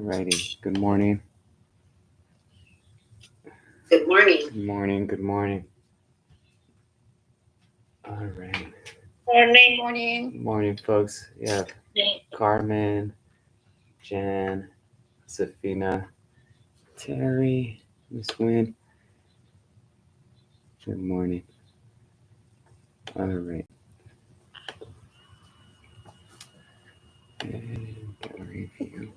Alrighty. Good morning. Good morning. Good morning. Good morning. All right. Morning. Morning. Good morning, folks. We have Carmen, Jan, Safina, Terry, Miss Wynn. Good morning. All right. And gallery view.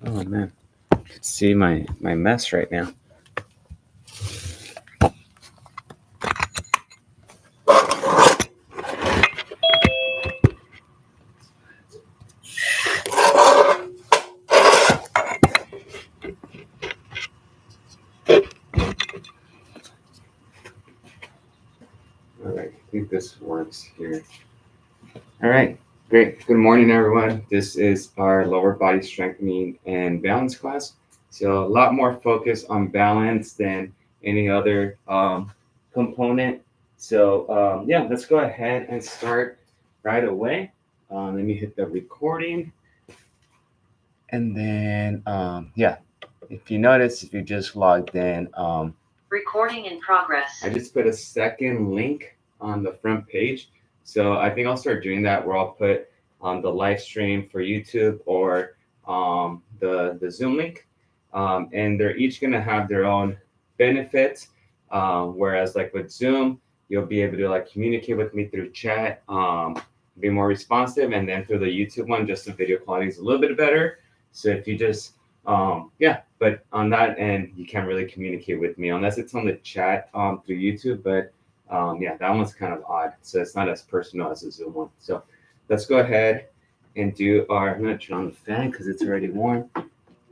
Oh man, you can see my mess right now. All right, I think this works here. All right, great. Good morning, everyone. This is our lower body strengthening and balance class. So a lot more focus on balance than any other component. So yeah, let's go ahead and start right away. Let me hit the recording. And then, yeah, if you notice, if you just logged in, Recording in progress. I just put a second link on the front page. So I think I'll start doing that where I'll put the live stream for YouTube or the Zoom link. And they're each going to have their own benefits. Whereas like with Zoom, you'll be able to like communicate with me through chat, be more responsive. And then through the YouTube one, just the video quality is a little bit better. So if you just yeah, but on that end, you can't really communicate with me unless it's on the chat through YouTube. But yeah, that one's kind of odd. So it's not as personal as the Zoom one. So let's go ahead and do our, I'm going to turn on the fan because it's already warm.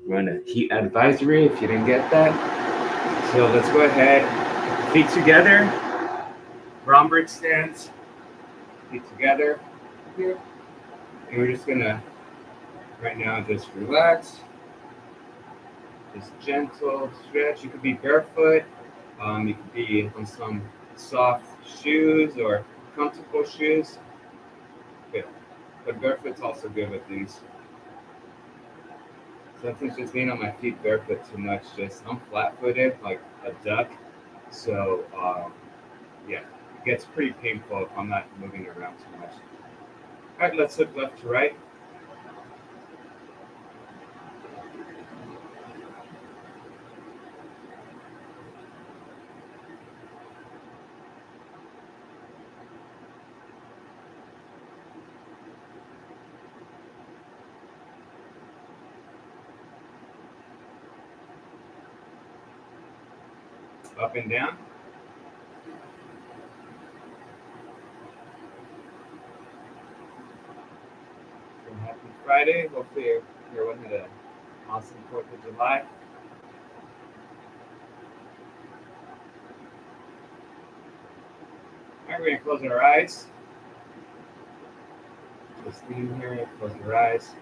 We're on a heat advisory if you didn't get that. So let's go ahead, feet together, Romberg stance, feet together here. And we're just going to, right now, just relax. Just gentle stretch. You could be barefoot. You could be on some soft shoes or comfortable shoes. Good. But barefoot's also good with these. Sometimes just being on my feet barefoot too much. Just I'm flat-footed like a duck. So yeah, it gets pretty painful if I'm not moving around too much. All right, let's look left to right. Up and down. So happy Friday. Hopefully everyone had an awesome 4th of July. All right, we're gonna close our eyes. Just in here, close your eyes.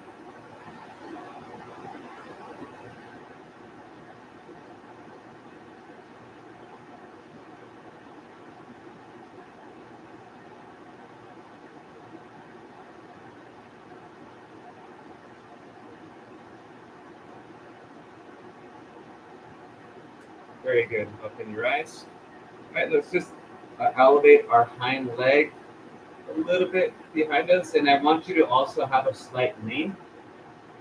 Very good. Open your eyes. All right, let's just elevate our hind leg a little bit behind us, and I want you to also have a slight lean.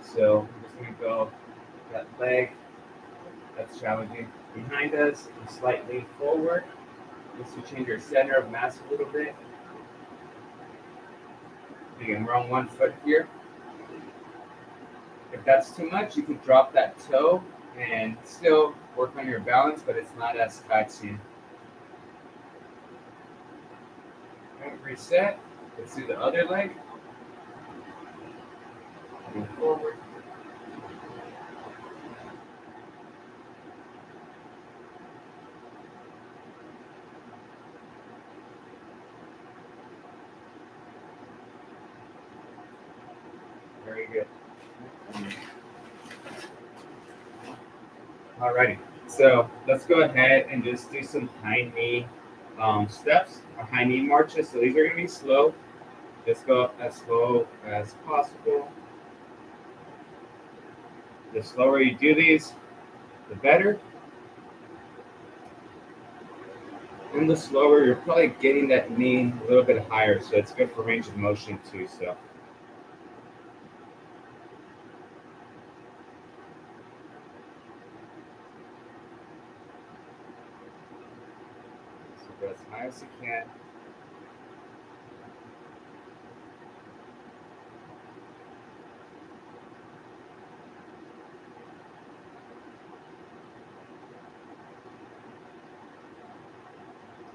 So I'm just gonna go that leg that's challenging behind us, and slight lean forward, just to change your center of mass a little bit. Again, we're on one foot here. If that's too much, you can drop that toe and still work on your balance, but it's not as taxing. All right, reset. Let's do the other leg. Move forward. Very good. Alrighty. So let's go ahead and just do some hind knee steps are high knee marches. So these are going to be slow. Let's go as slow as possible. The slower you do these, the better. And the slower, you're probably getting that knee a little bit higher. So it's good for range of motion too. So go as high as you can.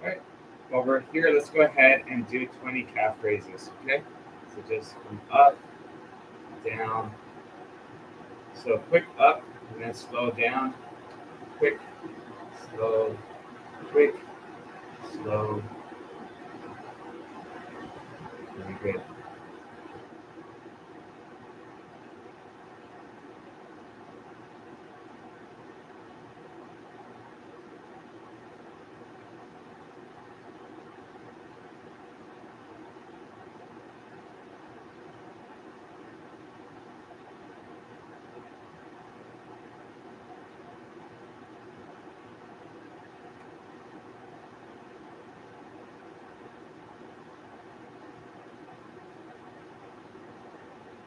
All right. Over here, let's go ahead and do 20 calf raises. Okay. So just come up, down. So quick up and then slow down. Quick, slow, quick, slow. Very good.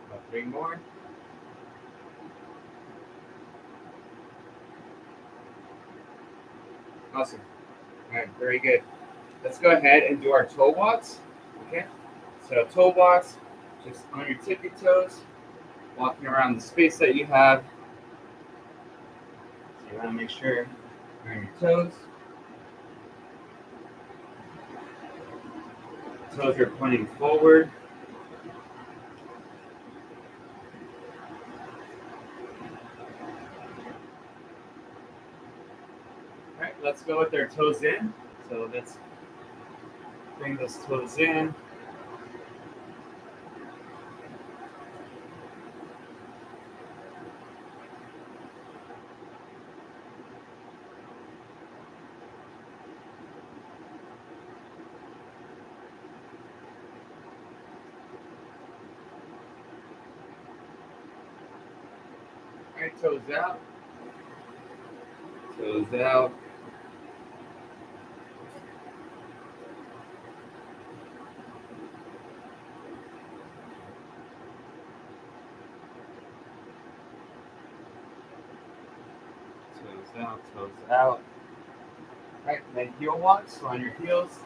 About 3 more. Awesome. All right, very good. Let's go ahead and do our toe walks. Okay. So toe walks, just on your tippy toes, walking around the space that you have. So you want to make sure you're on your toes. Toes are pointing forward. All right, let's go with our toes in. So let's bring those toes in. All right, toes out. Toes out. Toes out, toes out. All right, then heel walks, so on your heels.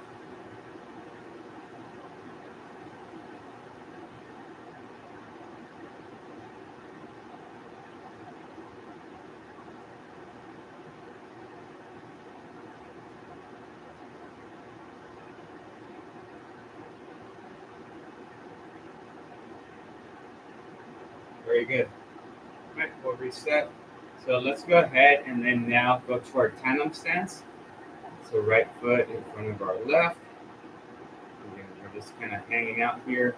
Very good. All right, we'll reset. So let's go ahead and then now go to our tandem stance. So right foot in front of our left. Again, we're just kind of hanging out here.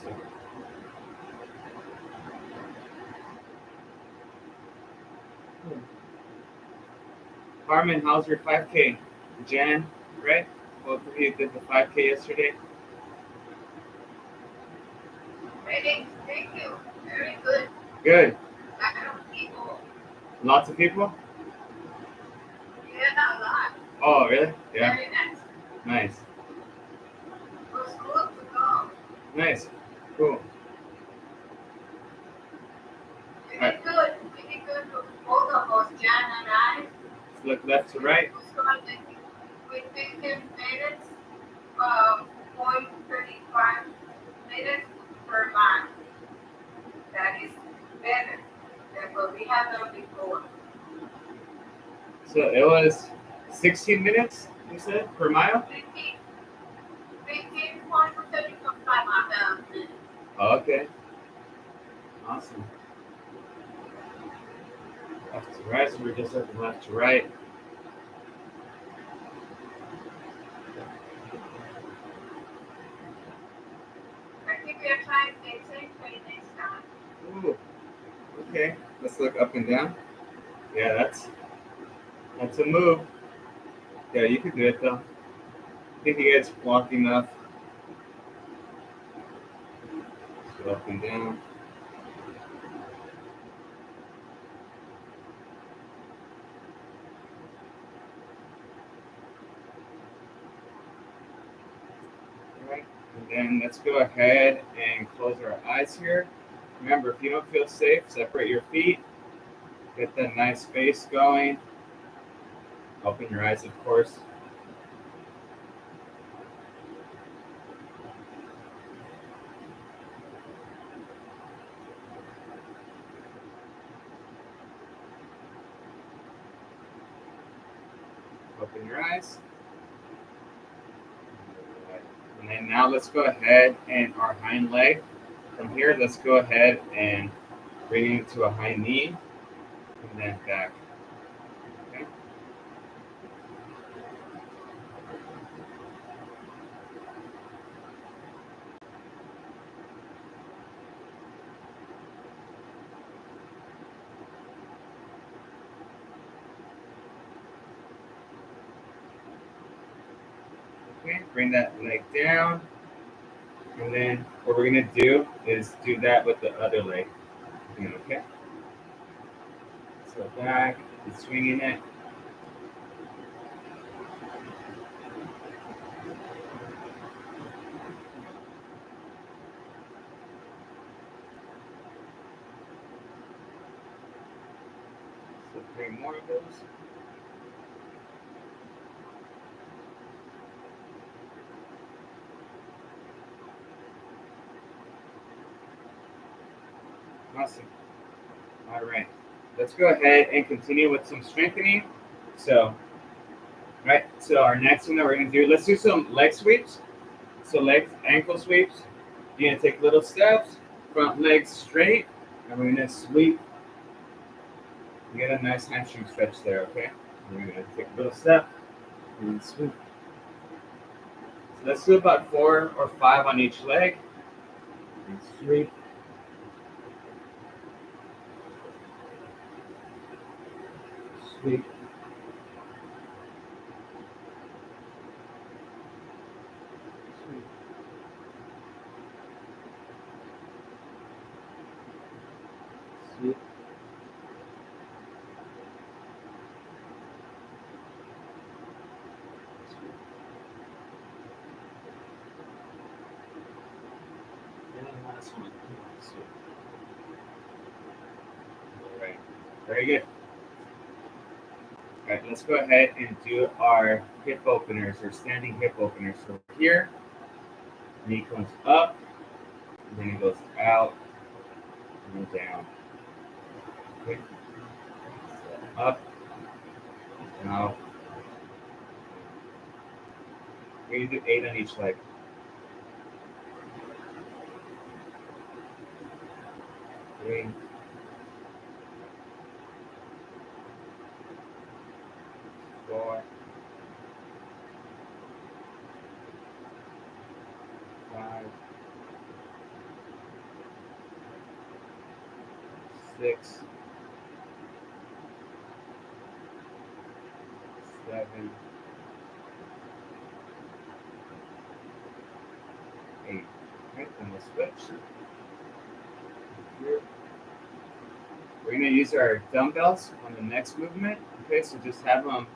So, Carmen, how's your 5K? Jen, right? Both of you did the 5K yesterday. Ready? Thank you. Very good. Good. Lot of people. Lots of people? Yeah, a lot. Oh, really? Yeah. Very nice. Nice. It was good to go. Nice. Cool. We did good. We did good for both of us, Jan and I. Let's look left to right. It was good with 15 minutes, 0.35 minutes per mile. That is better than what we have done before. So it was 16 minutes, you said, per mile? 15.35 miles. Oh, okay. Awesome. Left to right, so we're just looking left to right. I think we are trying the same thing next time. Ooh. Okay. Let's look up and down. Yeah, that's a move. Yeah, you can do it though. I think you guys walk enough. So up and down. All right. And then let's go ahead and close our eyes here. Remember, if you don't feel safe, separate your feet. Get that nice space going. Open your eyes, of course. Open your eyes. And then now let's go ahead and our hind leg. From here, let's go ahead and bring it to a high knee and then back. Okay. Okay, bring that leg down. And then what we're gonna do is do that with the other leg. Okay. So back, and swinging it. So 3 more of those. Awesome. All right. Let's go ahead and continue with some strengthening. So, right. So our next one that we're gonna do, let's do some leg sweeps. So legs, ankle sweeps. You're gonna take little steps, front legs straight, and we're gonna sweep. You get a nice hamstring stretch there, okay? And we're gonna take a little step and sweep. So let's do about 4 or 5 on each leg. And sweep. Sweep. Sweep. Sweep. And then last one. Sweep. All right. Very good. All right, let's go ahead and do our hip openers or standing hip openers. So here, knee comes up, and then it goes out and then down. Okay. So up, out. We're gonna do 8 on each leg. 3, 4, 5, 6, 7, 8. Okay, then we'll switch. Here. We're gonna use our dumbbells on the next movement. Okay, so just have them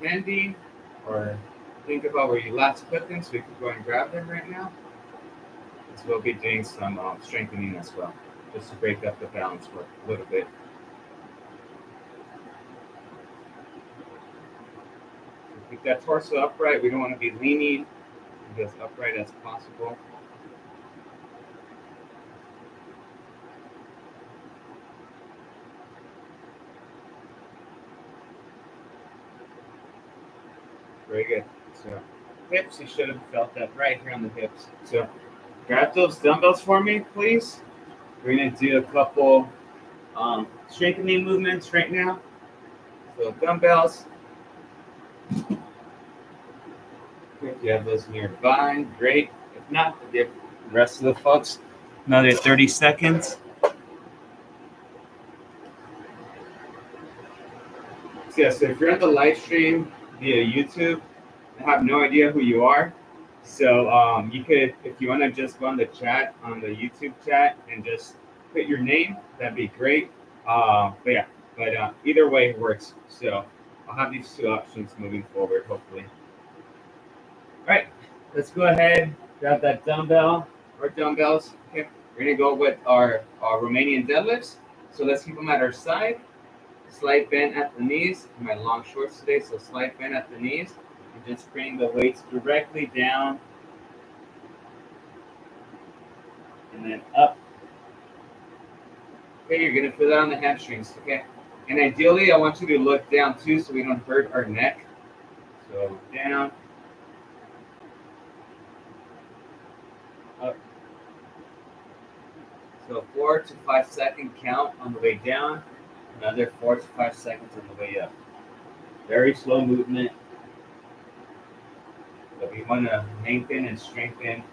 handy, or think about where you last put them, so you can go and grab them right now. So we'll be doing some strengthening as well, just to break up the balance work a little bit. Keep that torso upright. We don't want to be leaning, be as upright as possible. Very good. So hips, you should have felt that right here on the hips. So grab those dumbbells for me, please. We're gonna do a couple strengthening movements right now. So dumbbells. If you have those nearby, great. If not, give the rest of the folks another 30 seconds. So yeah, so if you're on the live stream, via YouTube. I have no idea who you are. So you could, if you want to just go on the chat, on the YouTube chat, and just put your name, that'd be great. But yeah, but either way works. So I'll have these two options moving forward, hopefully. All right, let's go ahead, grab that dumbbell or dumbbells. Okay, we're gonna go with our Romanian deadlifts. So let's keep them at our side. Slight bend at the knees. My long shorts today, so slight bend at the knees. And just bring the weights directly down and then up. Okay, you're gonna feel that on the hamstrings. Okay, and ideally, I want you to look down too, so we don't hurt our neck. So down, up. So 4 to 5 second count on the way down. Another 4 to 5 seconds on the way up. Very slow movement, but we want to lengthen and strengthen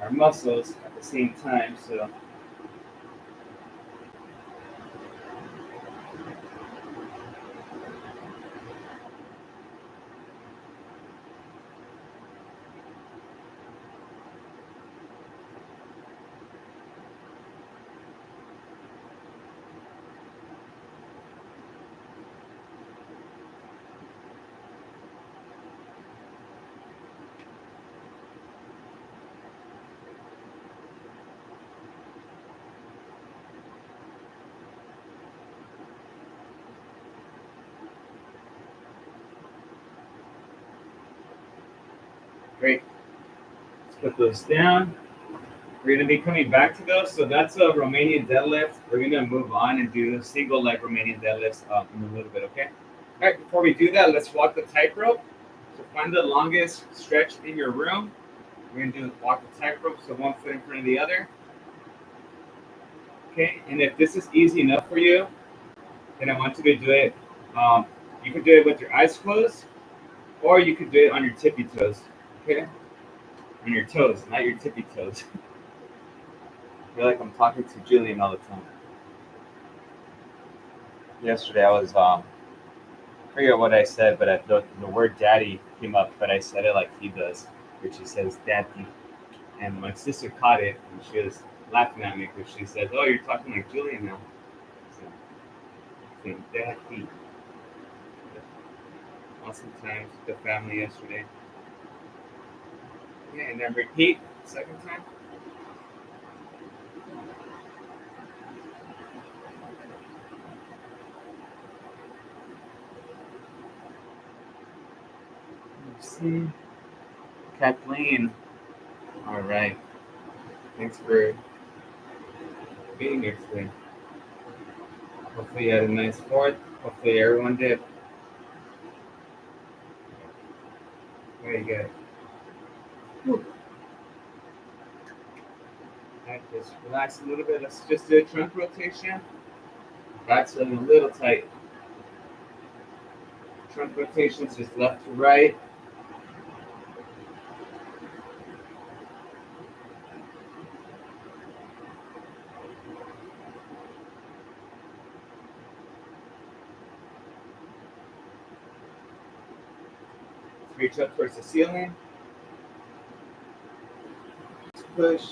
our muscles at the same time. So great. Let's put those down. We're going to be coming back to those. So that's a Romanian deadlift. We're going to move on and do single leg Romanian deadlifts in a little bit, okay? All right, before we do that, let's walk the tightrope. So find the longest stretch in your room. We're going to do walk the tightrope, so one foot in front of the other. Okay, and if this is easy enough for you, then I want you to do it. You could do it with your eyes closed, or you could do it on your tippy toes. Okay, on your toes, not your tippy toes. I feel like I'm talking to Julian all the time. Yesterday I was I forget what I said, but the word daddy came up, but I said it like he does, which he says daddy. And my sister caught it, and she was laughing at me because she said, "Oh, you're talking like Julian now." So, saying daddy. Awesome times with the family yesterday. Yeah, and then repeat second time. Let's see. Kathleen. All right. Thanks for being here today. Hopefully you had a nice fourth. Hopefully everyone did. Very good. Whew. All right, just relax a little bit. Let's just do a trunk rotation. Back's a little tight. Trunk rotations just left to right. Reach up towards the ceiling. Just push.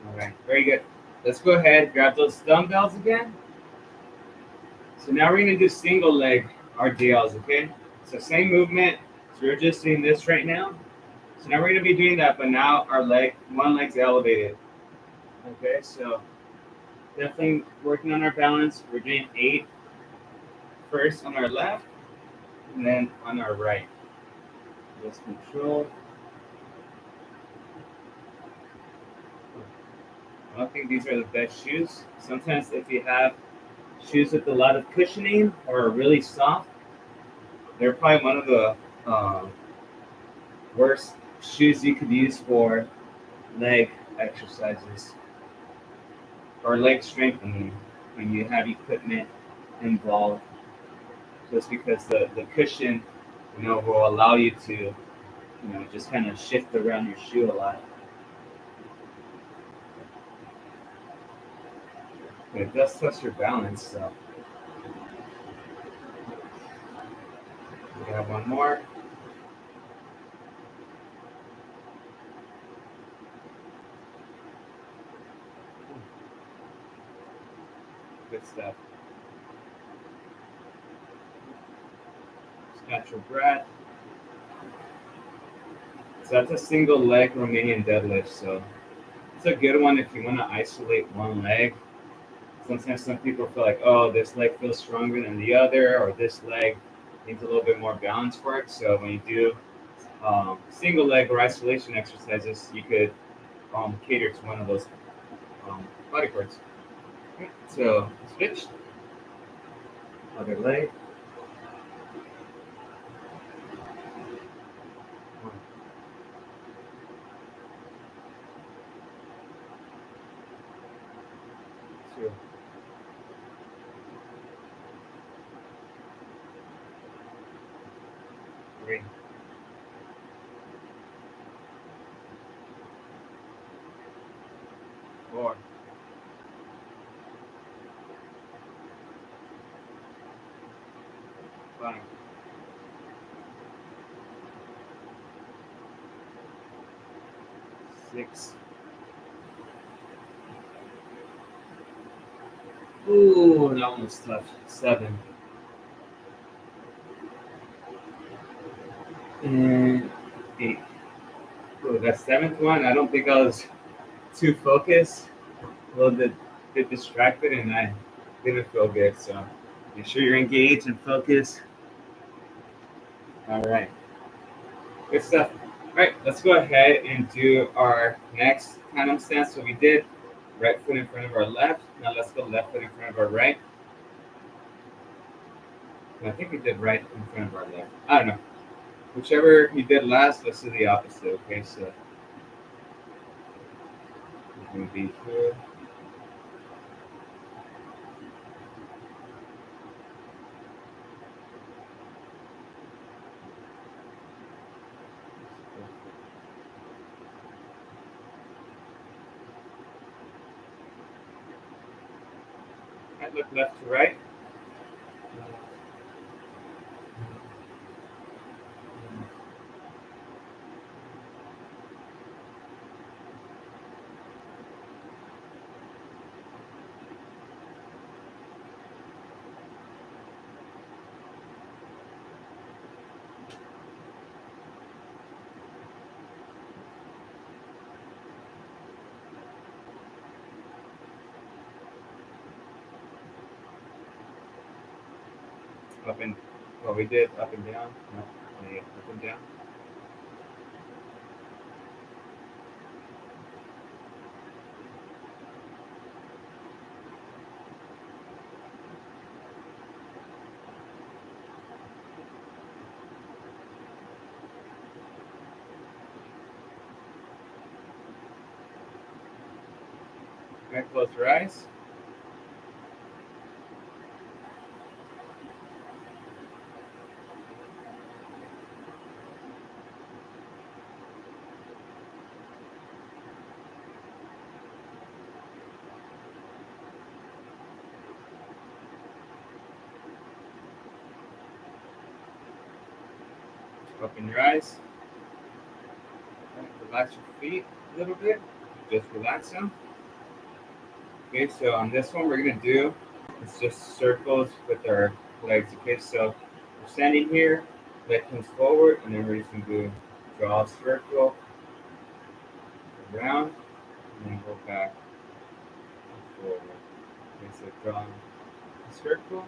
All right, very good. Let's go ahead, grab those dumbbells again. So now we're gonna do single leg RDLs, okay? So same movement. So we're just doing this right now. So now we're gonna be doing that, but now our one leg's elevated. Okay, so definitely working on our balance. We're doing 8 first on our left, and then on our right. Just control. I don't think these are the best shoes. Sometimes if you have shoes with a lot of cushioning or are really soft, they're probably one of the worst shoes you could use for leg exercises or leg strengthening when you have equipment involved. Just because the cushion, will allow you to, just kind of shift around your shoe a lot. It does test your balance, so we have one more. Good stuff. Just catch your breath. So that's a single leg Romanian deadlift. So it's a good one if you want to isolate one leg. Sometimes some people feel like, oh, this leg feels stronger than the other, or this leg needs a little bit more balance work. So when you do single leg or isolation exercises, you could cater to one of those body parts. Okay, so switch, other leg. One, two, 3, 4, 5, 6. Ooh, that one was tough. 7 and 8. Ooh, that seventh one, I don't think I was too focused. A little bit distracted, and I didn't feel good. So make sure you're engaged and focused. All right, good stuff. All right, let's go ahead and do our next tandem stance. So we did right foot in front of our left. Now let's go left foot in front of our right. And I think we did right in front of our left. I don't know. Whichever you did last, let's do the opposite. Okay, so we're gonna be here. I look left to right. Up and well, we did up and down. No, yeah, up and down. Okay, close your eyes. Open your eyes. Okay, relax your feet a little bit. Just relax them. Okay, so on this one, we're gonna do it's just circles with our legs. Okay, so we're standing here, leg comes forward, and then we're just gonna do draw a circle around, and then go back and forward. Okay, so draw a circle.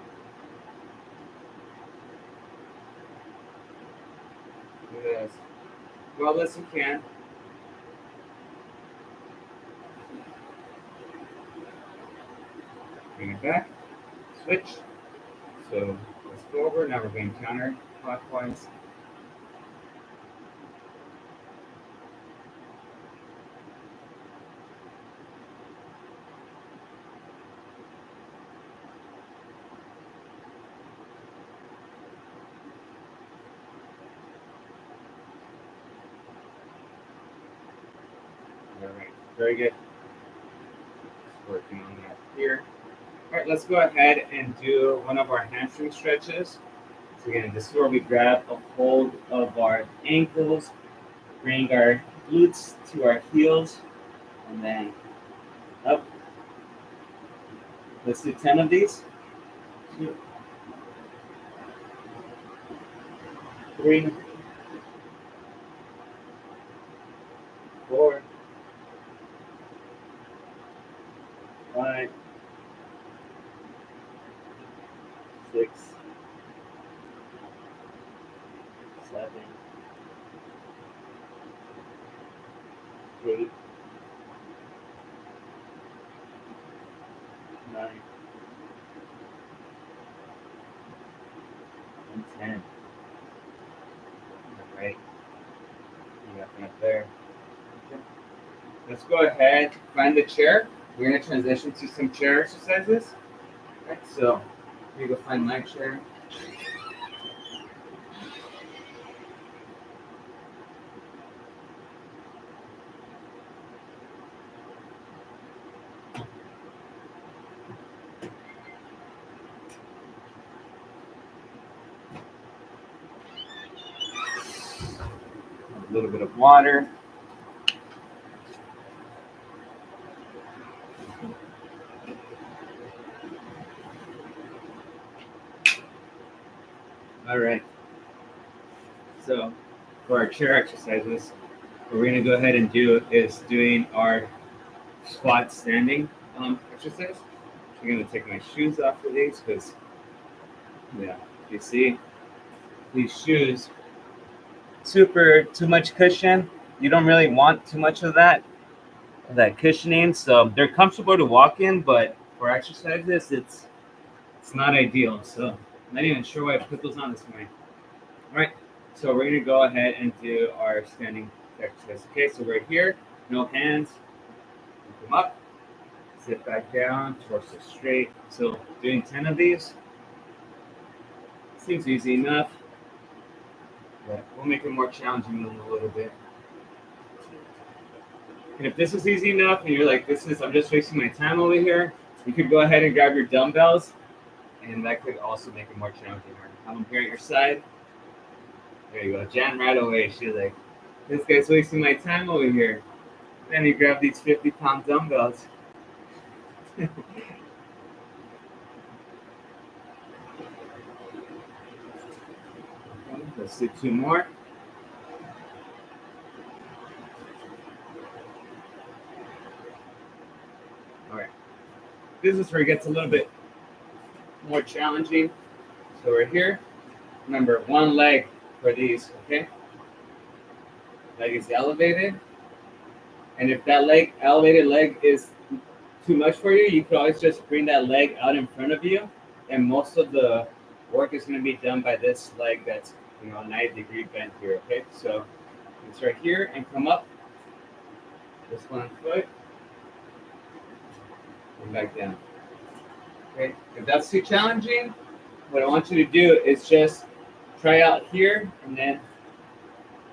Do that as well as you can. Bring it back. Switch. So let's forward. Now we're going counterclockwise. All right, very good. Just working on that here. All right, let's go ahead and do one of our hamstring stretches. So again, this is where we grab a hold of our ankles, bring our glutes to our heels, and then up. Let's do 10 of these. 2, 3, 4, 5, 6, 7, 8, 9, and 10. All right, you got that there. Okay. Let's go ahead, find the chair. We're gonna transition to some chair exercises. All right, so let me go find my chair. A little bit of water. All right. So for our chair exercises, what we're gonna go ahead and do is doing our squat standing exercise. I'm gonna take my shoes off for these because, yeah, you see these shoes, super too much cushion. You don't really want too much of that cushioning. So they're comfortable to walk in, but for exercises, it's not ideal. So I'm not even sure why I put those on this morning. All right, so we're gonna go ahead and do our standing exercise. Okay, so we're here, no hands. Come up, sit back down, torso straight. So doing 10 of these seems easy enough, but we'll make it more challenging a little bit. And if this is easy enough and you're like, I'm just wasting my time over here, you could go ahead and grab your dumbbells, and that could also make it more challenging. Have them here at your side. There you go. Jan right away. She's like, this guy's wasting my time over here. Then you grab these 50-pound dumbbells. Let's do 2 more. All right. This is where it gets a little bit more challenging. So we're here. Remember, one leg for these, okay? Leg is elevated. And if that elevated leg is too much for you, you could always just bring that leg out in front of you. And most of the work is going to be done by this leg that's, 90-degree bent here, okay? So it's right here and come up. This one foot. And back down. Okay? If that's too challenging, what I want you to do is just try out here and then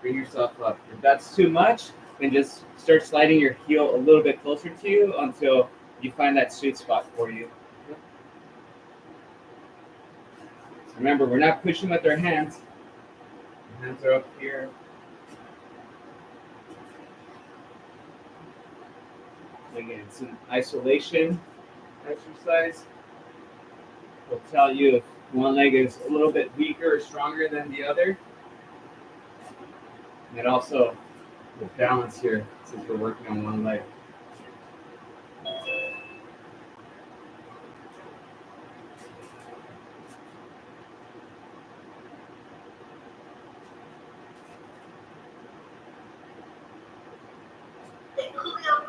bring yourself up. If that's too much, then just start sliding your heel a little bit closer to you until you find that sweet spot for you. So remember, we're not pushing with our hands. Our hands are up here. Again, it's an isolation exercise. We'll tell you if one leg is a little bit weaker or stronger than the other. And also the balance here, since we're working on one leg.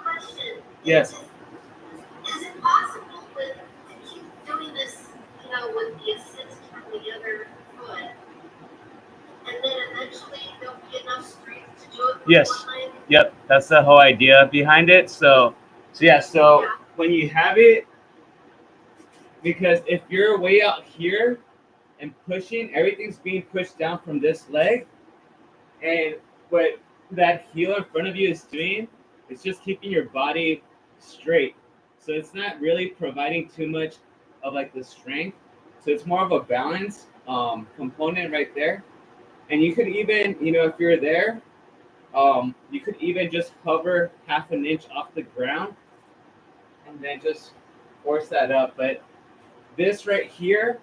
Question. Yes. Is it possible to keep doing this, with the assist from the other foot, and then eventually there'll be enough strength to do it with Yes. one leg? Yep. That's the whole idea behind it. So when you have it, because if you're way out here and pushing, everything's being pushed down from this leg, and what that heel in front of you is doing, it's just keeping your body straight. So it's not really providing too much of like the strength. So it's more of a balance component right there. And you could even, if you're there, you could even just hover half an inch off the ground and then just force that up. But this right here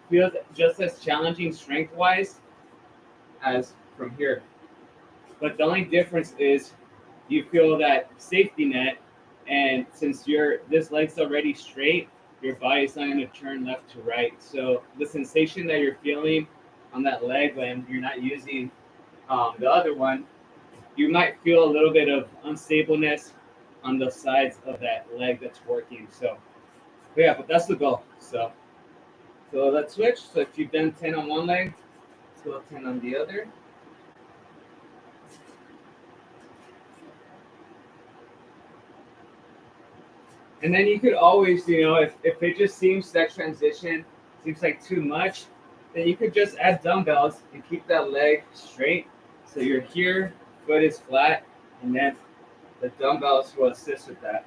feels just as challenging strength wise as from here. But the only difference is you feel that safety net, and since this leg's already straight, your body's not going to turn left to right. So the sensation that you're feeling on that leg when you're not using the other one, you might feel a little bit of unstableness on the sides of that leg that's working. So, but that's the goal. So let's switch. So if you've done 10 on one leg, let's go 10 on the other. And then you could always, if it just seems that transition seems like too much, then you could just add dumbbells and keep that leg straight. So you're here, foot is flat, and then the dumbbells will assist with that.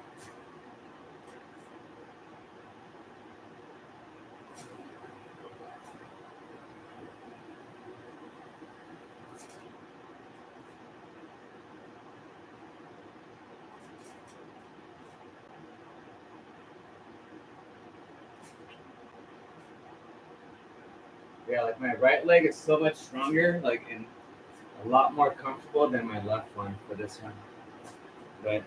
Yeah, like my right leg is so much stronger, like and a lot more comfortable than my left one for this one. But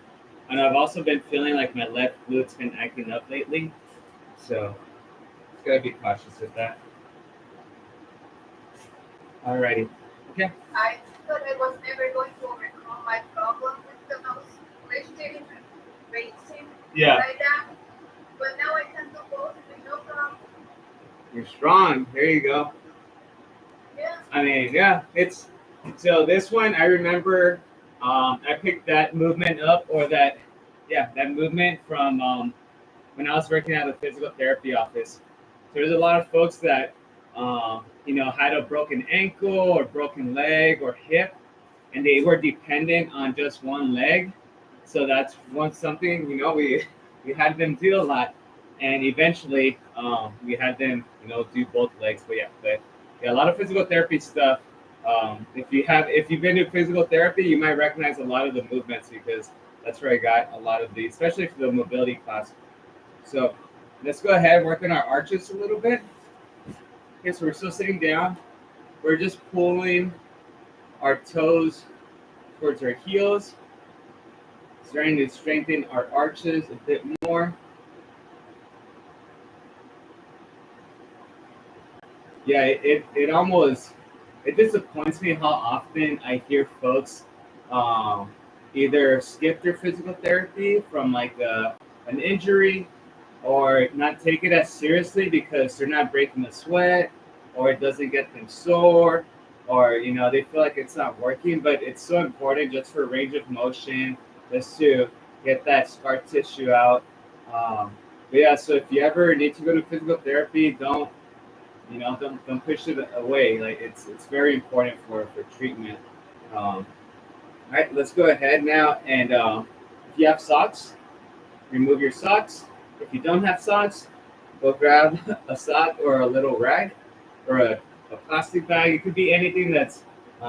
and I've also been feeling like my left glute's been acting up lately, so just gotta be cautious with that. Alrighty, okay. I thought I was never going to overcome my problem with the mouse lifting and raising like that. But now I can do both with no problem. You're strong. There you go. Yeah. I mean, yeah, it's so this one I remember I picked that movement up or that movement from when I was working at a physical therapy office. So there's a lot of folks that had a broken ankle or broken leg or hip, and they were dependent on just one leg. So that's something we had them do a lot, and eventually we had them do both legs. But a lot of physical therapy stuff. If you've been to physical therapy, you might recognize a lot of the movements because that's where I got a lot of these, especially for the mobility class. So let's go ahead and work on our arches a little bit. Okay, so we're still sitting down. We're just pulling our toes towards our heels, starting to strengthen our arches a bit more. Yeah, it almost disappoints me how often I hear folks either skip their physical therapy from like an injury or not take it as seriously because they're not breaking a sweat or it doesn't get them sore or they feel like it's not working. But it's so important just for range of motion, just to get that scar tissue out. But yeah, so if you ever need to go to physical therapy, don't push it away. Like it's very important for treatment. All right, let's go ahead now. And if you have socks, remove your socks. If you don't have socks, go grab a sock or a little rag or a plastic bag. It could be anything that's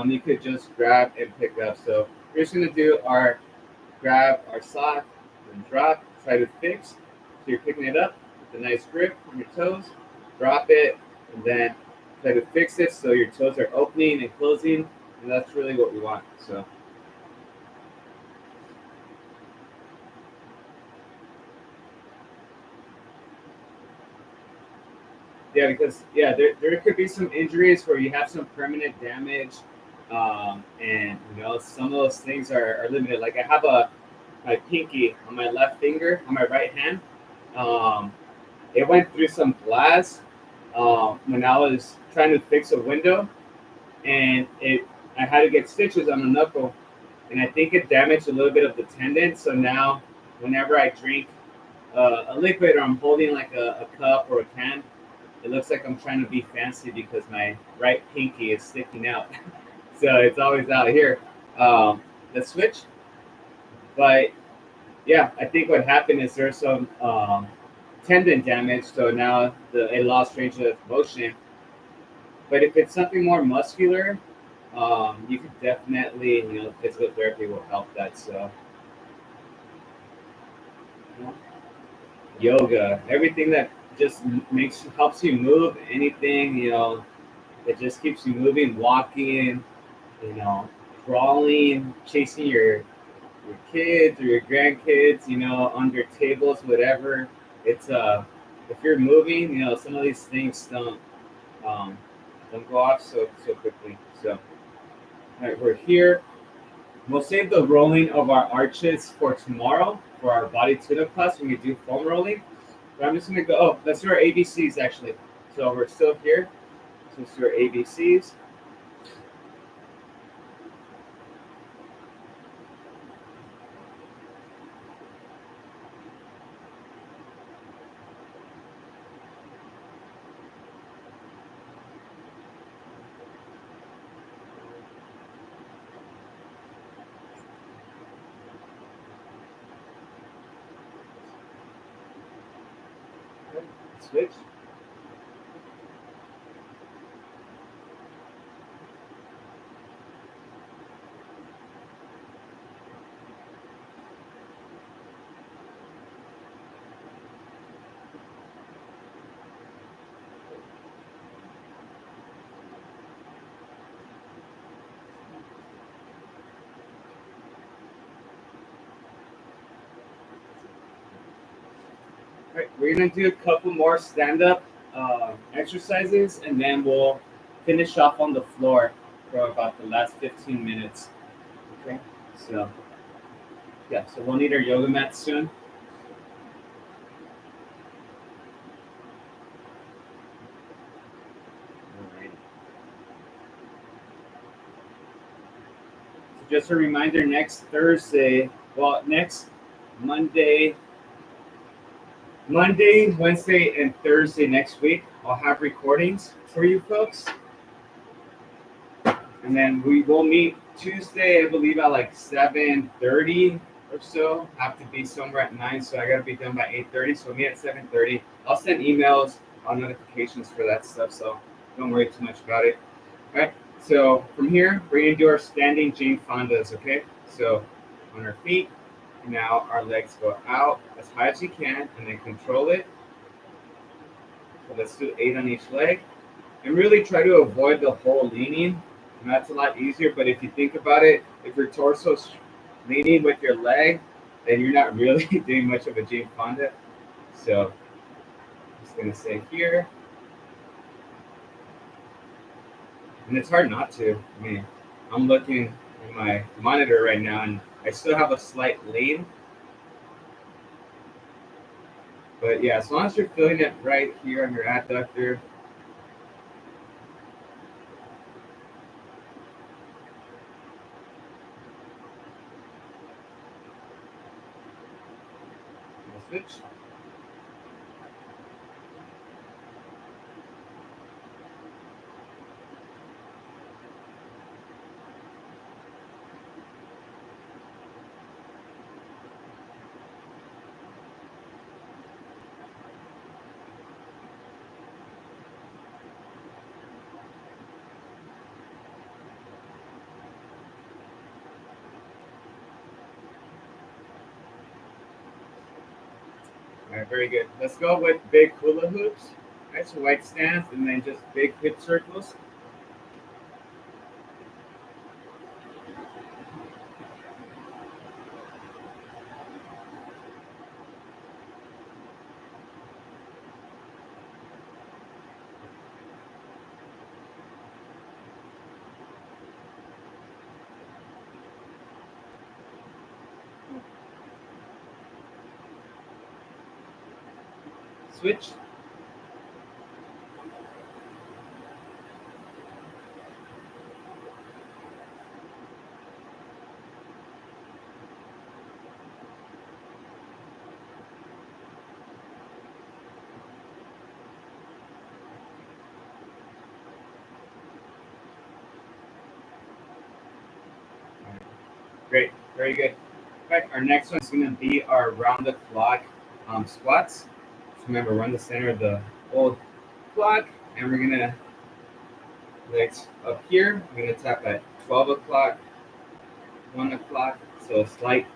you could just grab and pick up. So we're just gonna do grab our sock and drop, try to fix. So you're picking it up with a nice grip on your toes, drop it, and then try to fix it so your toes are opening and closing, and that's really what we want. So because there could be some injuries where you have some permanent damage, and some of those things are limited. Like I have my pinky on my left finger on my right hand. It went through some glass when I was trying to fix a window, and I had to get stitches on the knuckle, and I think it damaged a little bit of the tendon. So now, whenever I drink a liquid or I'm holding like a cup or a can, it looks like I'm trying to be fancy because my right pinky is sticking out. So it's always out here. The switch. But yeah, I think what happened is there's some tendon damage, so now it lost range of motion. But if it's something more muscular, you could definitely, physical therapy will help that. So, you know, yoga, everything that just helps you move, anything, that just keeps you moving, walking, you know, crawling, chasing your kids or your grandkids, under tables, whatever. It's if you're moving, some of these things um, don't go off so quickly. So, all right, we're here. We'll save the rolling of our arches for tomorrow for our body tune-up class when we do foam rolling. But I'm just gonna go. Oh, let's do our ABCs actually. So we're still here. So let's do our ABCs. Switch. All right, we're gonna do a couple more stand-up exercises, and then we'll finish off on the floor for about the last 15 minutes. Okay. So yeah, so we'll need our yoga mats soon. All right. So just a reminder, next Thursday, well, next Monday, Wednesday, and Thursday next week, I'll have recordings for you folks. And then we will meet Tuesday, I believe, at like 7:30 or so. I have to be somewhere at 9, so I gotta be done by 8:30. So meet at 7:30. I'll send emails on notifications for that stuff, so don't worry too much about it. All right. So from here, we're gonna do our standing Jane Fondas. Okay. So on our feet. Now our legs go out as high as you can, and then control it. So let's do 8 on each leg, and really try to avoid the whole leaning. And that's a lot easier. But if you think about it, if your torso's leaning with your leg, then you're not really doing much of a Jane Fonda. So I'm just gonna say here, and it's hard not to. I mean, I'm looking at my monitor right now, and I still have a slight lean. But yeah, as long as you're feeling it right here on your adductor, switch. All right, very good. Let's go with big hula hoops. All right, so white stance and then just big hip circles. Switch. All right, great, very good. All right, our next one's going to be our round the clock squats. So remember, we're in the center of the old clock, and we're gonna legs up here. We're gonna tap at 12 o'clock, 1 o'clock. So a slight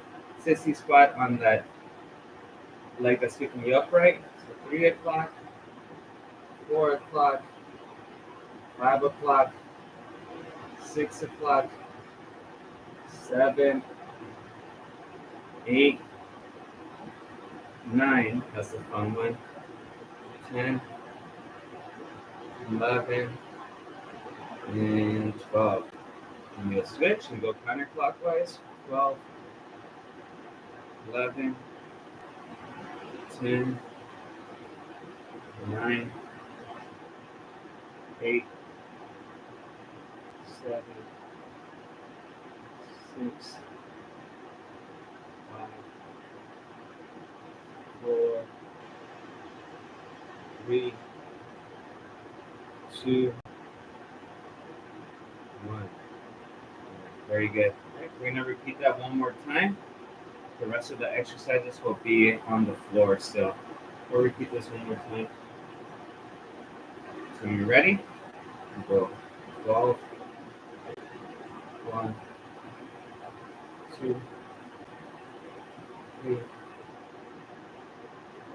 sissy squat on that leg that's keeping you upright. So 3 o'clock, 4 o'clock, 5 o'clock, 6 o'clock, 7, 8, 9. That's a fun one. 10, 11, and 12. And you'll switch and go counterclockwise. 12, 11, 10, 9, 8, 7, 6, 5, 4, 3, 2, 1. Very good. Right, we're going to repeat that one more time. The rest of the exercises will be on the floor still. We'll repeat this one more time. So when you're ready, go 12, 1, 2, 3,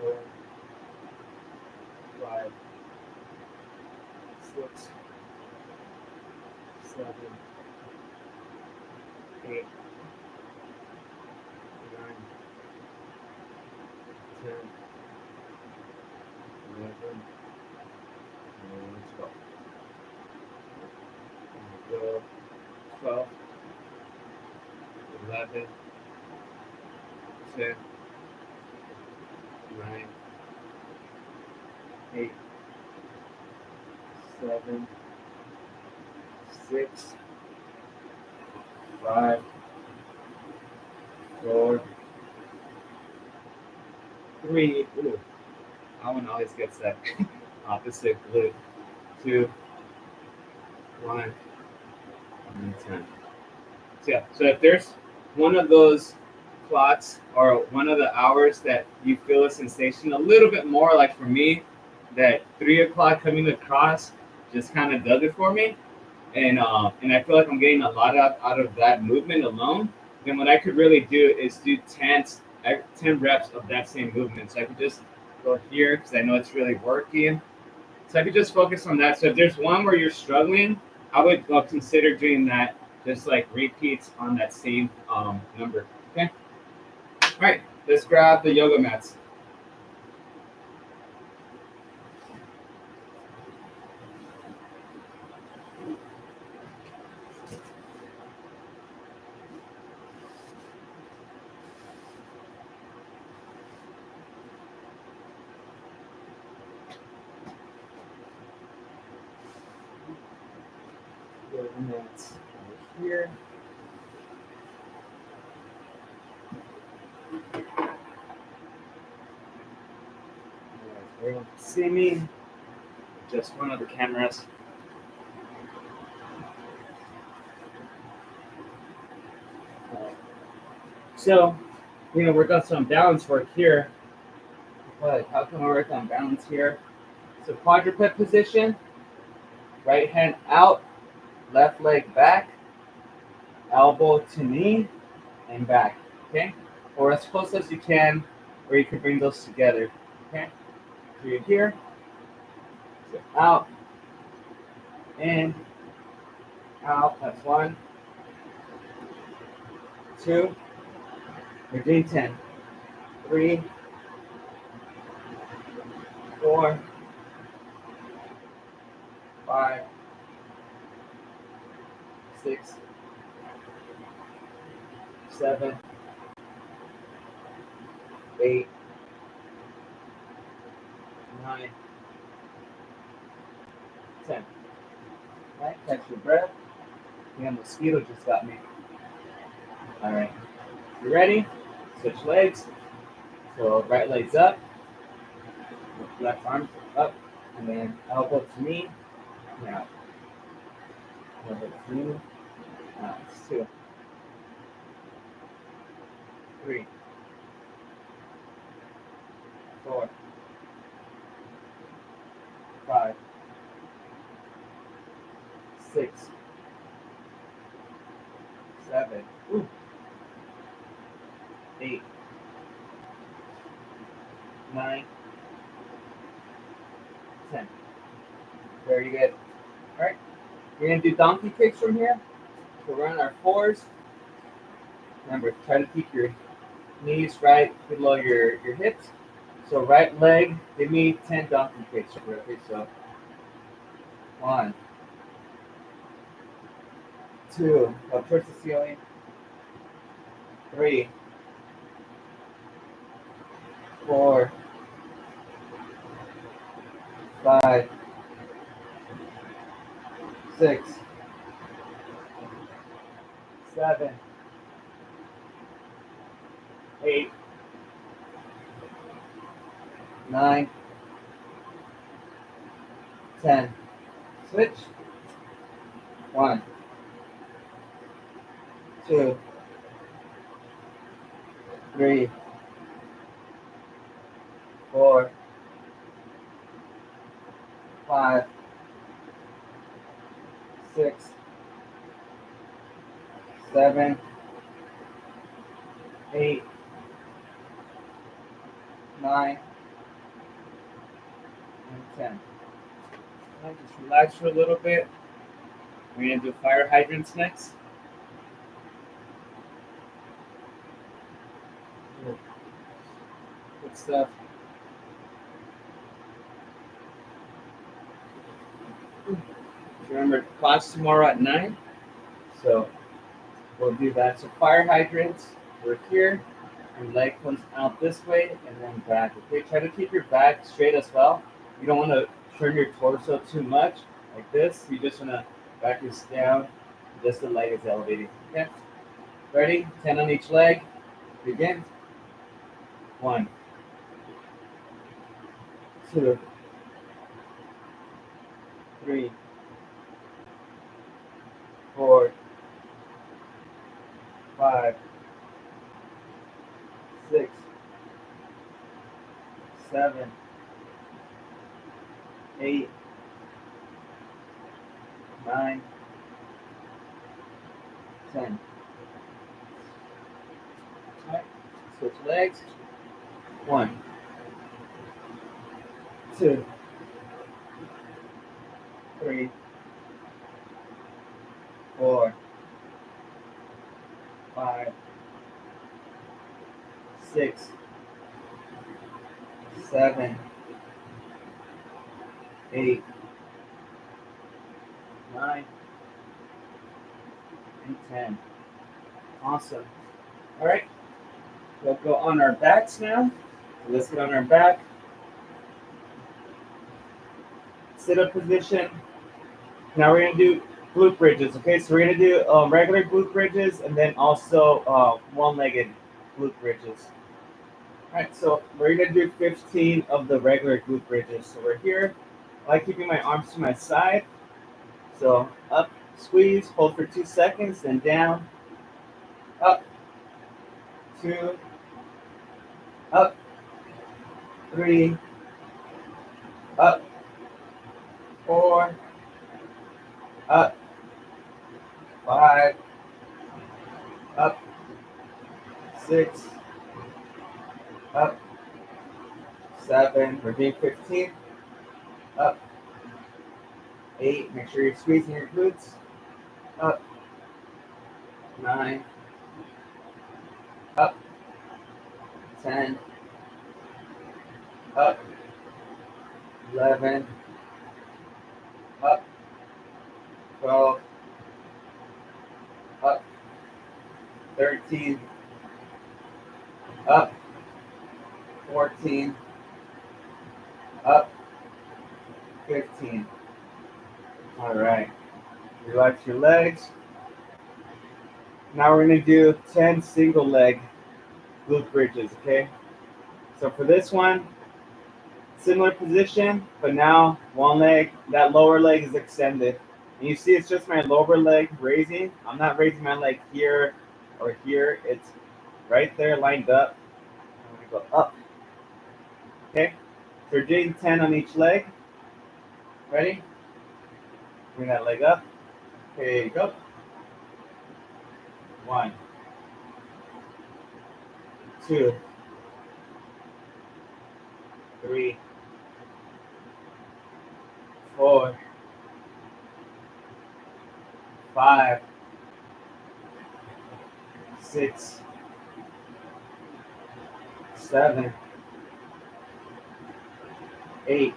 4, 5, 6, 7, 8, 9, 10, 11, and 12. Go 12, 11, 10, 9, 8, 7, 6, 5, 4, 3. Ooh, that one always gets that opposite glute. 2, 1, and 10. So yeah, so if there's one of those clots or one of the hours that you feel a sensation a little bit more, like for me, that 3 o'clock coming across just kind of does it for me, and I feel like I'm getting a lot out of that movement alone. Then what I could really do is do 10 reps of that same movement. So I could just go here because I know it's really working. So I could just focus on that. So if there's one where you're struggling, I would consider doing that, just like repeats on that same number. Okay. All right. Let's grab the yoga mats. Yoga mats over here. Everyone can see me. Just one of the cameras. So, we're gonna work on some balance work here. But how can I work on balance here? So quadruped position, right hand out, left leg back, elbow to knee, and back. Okay? Or as close as you can, or you can bring those together. Okay? So you're here, so out, in, out. That's 1, 2. We're doing 10. 3, 4, 5, 6, 7, 8, 9, 10. All right, catch your breath. Yeah, mosquito just got me. All right, you ready? Switch legs. So right leg's up, left arm up, and then elbow to knee, now. Elbow to knee, now. It's 2, 3, 4, 7, ooh, 8, 9, 10. Very good. All right, we're gonna do donkey kicks from here. So we're on our 4s. Remember, try to keep your knees right below your hips. So right leg, give me 10 donkey kicks. Okay, so 1, 2, up towards the ceiling. 3, 4, 5, 6, 7, 8, 9, 10. Switch. 1, 2, 3, 4, 5, 6, 7, 8, 9, and 10. All right, just relax for a little bit. We're gonna do fire hydrants next. Good stuff. Remember, class tomorrow at 9. So we'll do that. So fire hydrants, we're here. Your leg comes out this way and then back. Okay, try to keep your back straight as well. You don't want to turn your torso too much like this. You just want to back this down. Just the leg is elevating. Okay, ready? 10 on each leg. Begin. 1, 2, 3, 4, 5, 6, 7, 8, 9, 10. All right. Switch legs. 1, 2, 3, 4, 5, 6, 7, 8, 9, and 10. Awesome. All right. We'll go on our backs now. So let's get on our back. Sit up position. Now we're gonna do glute bridges. Okay, so we're gonna do regular glute bridges and then also one-legged glute bridges. All right, so we're gonna do 15 of the regular glute bridges. So we're here. I like keeping my arms to my side. So up, squeeze, hold for 2 seconds, then down, up, 2, up, 3, up, 4, up, 5, up, 6, up, 7, we're doing 15, up, 8, make sure you're squeezing your glutes, up, 9, up, 10, up, 11, up, 12, up, 13, up, 14, up, 15. All right, relax your legs. Now we're gonna do 10 single leg glute bridges, okay? So for this one, similar position, but now one leg, that lower leg is extended. And you see it's just my lower leg raising. I'm not raising my leg here or here. It's right there lined up. I'm gonna go up. Okay? So we're doing 10 on each leg. Ready? Bring that leg up. Okay, go. 1, 2, 3, 4, 5, 6, 7, 8,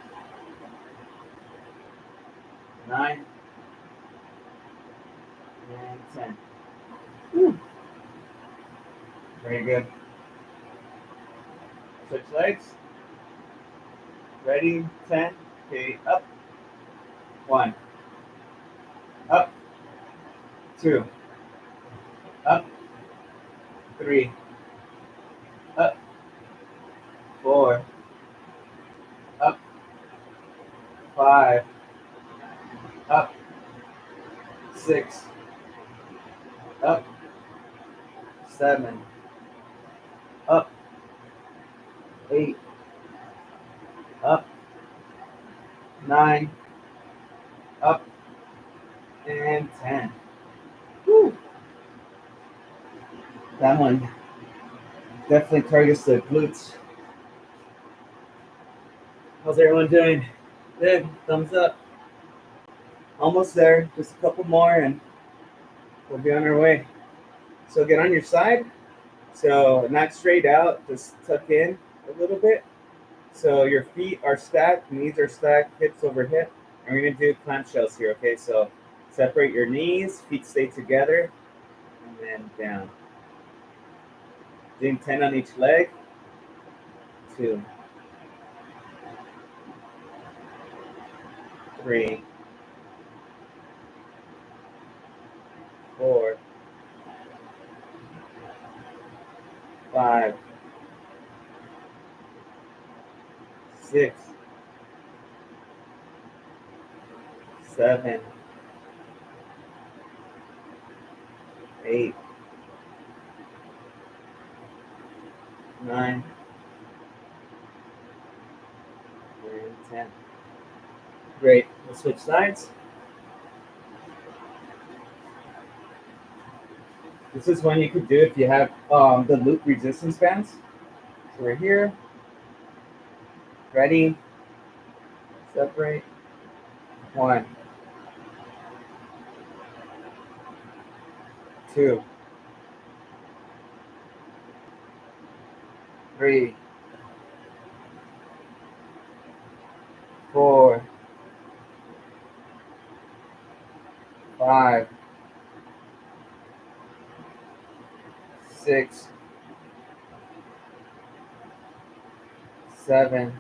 9, and 10. Whew. Very good. Switch legs. Ready? 10. Okay, up. 1. Up. 2. Up. 3. Up. 4. Up. 5. Up. 6. Up. 7. Up. 8. Up. 9. Up. And 10. Woo. That one definitely targets the glutes. How's everyone doing? Good. Thumbs up. Almost there. Just a couple more and we'll be on our way. So get on your side. So not straight out, just tuck in a little bit. So your feet are stacked, knees are stacked, hips over hip. And we're gonna do clamshells here, okay? So separate your knees, feet stay together, and then down. Doing 10 on each leg. 2, 3, 4, 5, 6, 7, 8, 9, and 10. Great. We'll switch sides. This is one you could do if you have the loop resistance bands. So we're here. Ready? Separate. 1, 2, 3, 4, 5, 6, 7,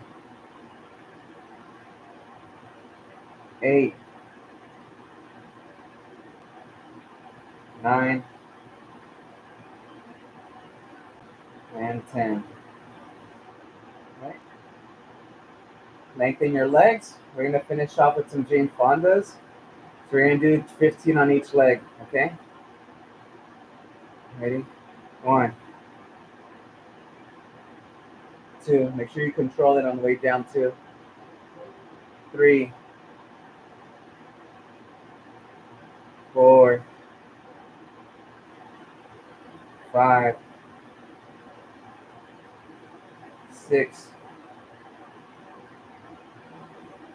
8, 9, and 10. Right. Lengthen your legs. We're gonna finish off with some Jane Fondas. So we're gonna do 15 on each leg, okay? Ready? 1, 2. Make sure you control it on the way down. 2, 3, 4, 5, 6,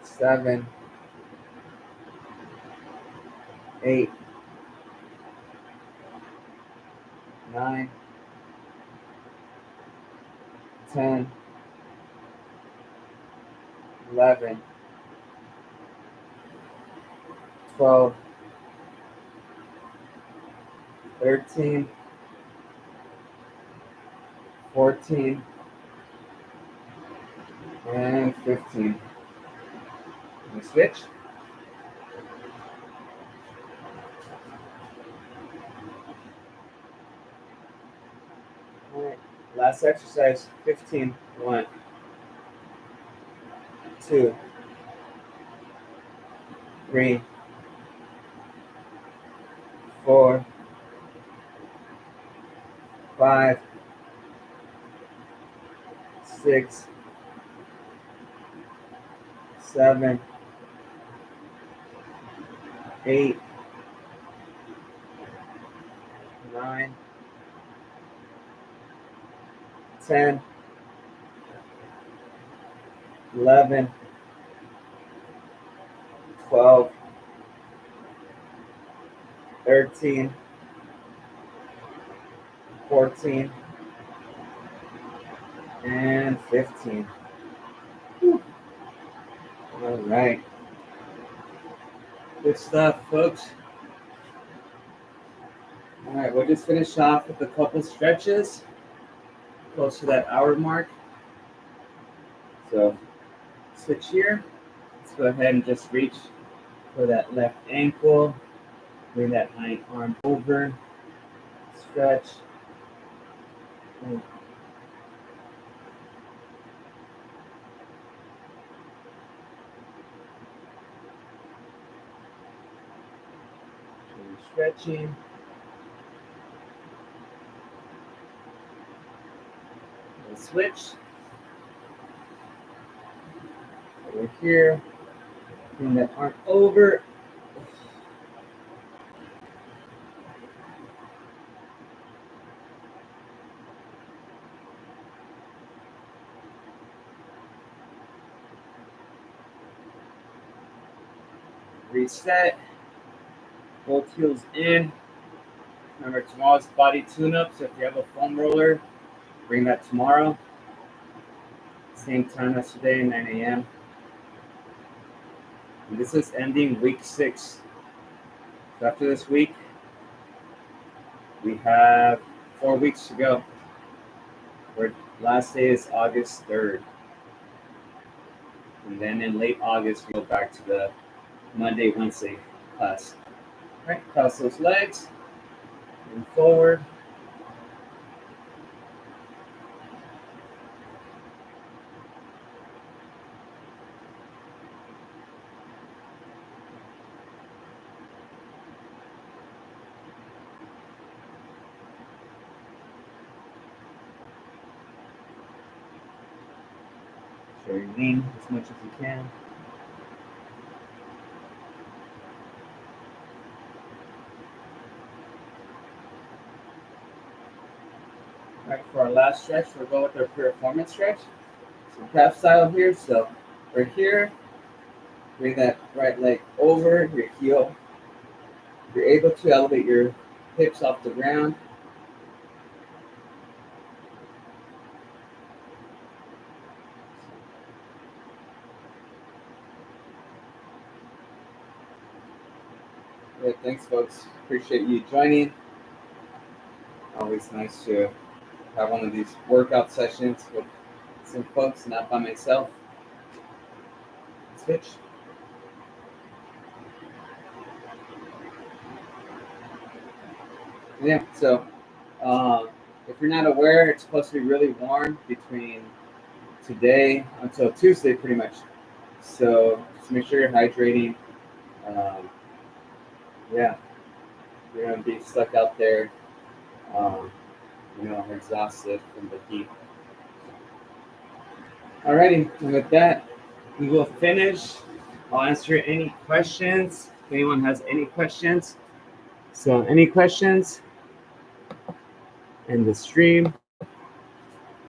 7, 8, 9, 10, 11, 12, 13, 14, and 15. We switch. All right. Last exercise, 15. 1, 2, 3, 4, 5, 6, 7, 8, 9, 10, 11, 12, 13, 14, and 15. Whew. All right. Good stuff, folks. All right, we'll just finish off with a couple stretches close to that hour mark. So switch here. Let's go ahead and just reach for that left ankle. Bring that hind arm over. Stretch. And stretching. And switch. Over here. Bring that arm over. Reset. Both heels in. Remember, tomorrow's body tune-up, so if you have a foam roller, bring that tomorrow. Same time as today, 9 a.m. And this is ending week 6. So after this week, we have 4 weeks to go. Our last day is August 3rd. And then in late August, we go back to the Monday, Wednesday class. All right, cross those legs, move forward. Sure you lean as much as you can. All right, for our last stretch, we'll go with our performance stretch. So calf style here. So we're here. Bring that right leg over your heel. If you're able to elevate your hips off the ground. Good, thanks, folks. Appreciate you joining. Always nice to have one of these workout sessions with some folks, not by myself. Switch. Yeah, so if you're not aware, it's supposed to be really warm between today until Tuesday, pretty much. So just make sure you're hydrating. Yeah, you're gonna be stuck out there, exhausted from the heat. Alrighty, and with that, we will finish. I'll answer any questions. If anyone has any questions. So any questions in the stream?